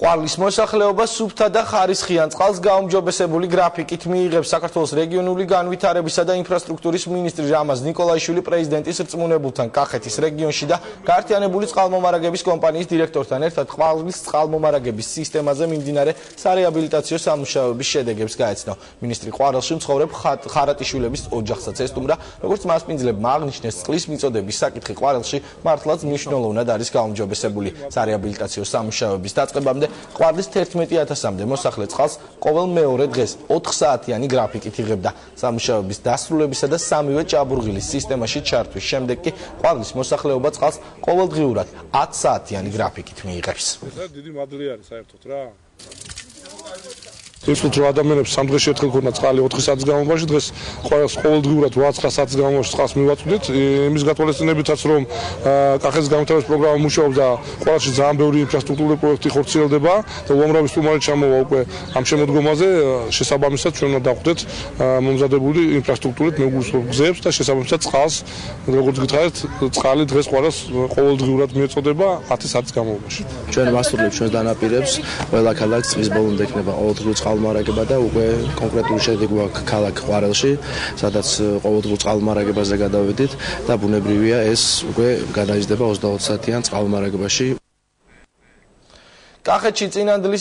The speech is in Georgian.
ყვარლის მოსახლეობა სუფთა და ხარისხიან წყალს გაუმჯობესებული გრაფიკით მიიღებს. საქართველოს რეგიონული განვითარებისა და ინფრასტრუქტურის მინისტრი რამაზ ნიკოლაიშვილი პრეზიდენტის რწმუნებულთან კახეთის რეგიონში და გაერთიანებული წყალმომარაგების კომპანიის დირექტორთან ერთად ყვარლის წყალმომარაგების სისტემაზე მიმდინარე სარეაბილიტაციო სამუშაოების შედეგებს გაეცნო. მინისტრი ყვარელში მცხოვრებ ხარატიშვილების ოჯახსაც ესტუმრა, როგორც მასპინძლებმა აღნიშნეს, წყლის მიწოდების საკითხი ყვარელში მართლაც მნიშვნელოვნად არის გაუმჯობესებული. სარეაბილიტაციო სამუშაოების დაწყებამდე ყვარლის 11,000-მდე მოსახლე წყალს ყოველ მეორე დღეს 4 საათიანი გრაფიკით იღებდა. სამუშაოების დასრულებისა და სამივე ჭაბურღილის სისტემაში ჩართვის შემდეგ კი ყვარლის მოსახლეობა წყალს ყოველდღიურად 10 საათიანი გრაფიკით მიიღებს. დიდი მადლი არის საერთოდ რა. ის რომ ადამიანებს 3 დღეში ერთხელ ქონდა წყალი 4 საათის განმავლობაში, დღეს ყოველდღიურად 8 საათის განმავლობაში წყალს მივაწვდით. იმის გათვალისწინებითაც რომ კახეთის განვითარების პროგრამა მუშაობს და ყვარელში ძალიან ბევრი ინფრასტრუქტურული პროექტი ხორციელდება და უამრავი სტუმარი ჩამოვა უკვე ამ შემოდგომაზე. შესაბამისად ჩვენ უნდა დავხვდეთ მომზადებული ინფრასტრუქტურით მეგრულ გზებს და შესაბამისად წყალს, როგორც გითხარით, წყალი დღეს ყვარელს ყოველდღიურად მიეწოდება 10 საათის განმავლობაში. ჩვენ ვასრულებთ ჩვენს დანაპირებს, ყველა ქალაქს წლის ბოლომდე იქნება ყოველდღიური წყალმომარაგება და უკვე კონკრეტული შედეგი გვაქვს ქალაქ ყვარელში, სადაც ყოველდღიურ წყალმომარაგებაზე გადავედით და ბუნებრივია ეს უკვე გადაიზრდება 20 საათიან წყალმომარაგებაში. კახეთში წინანდლის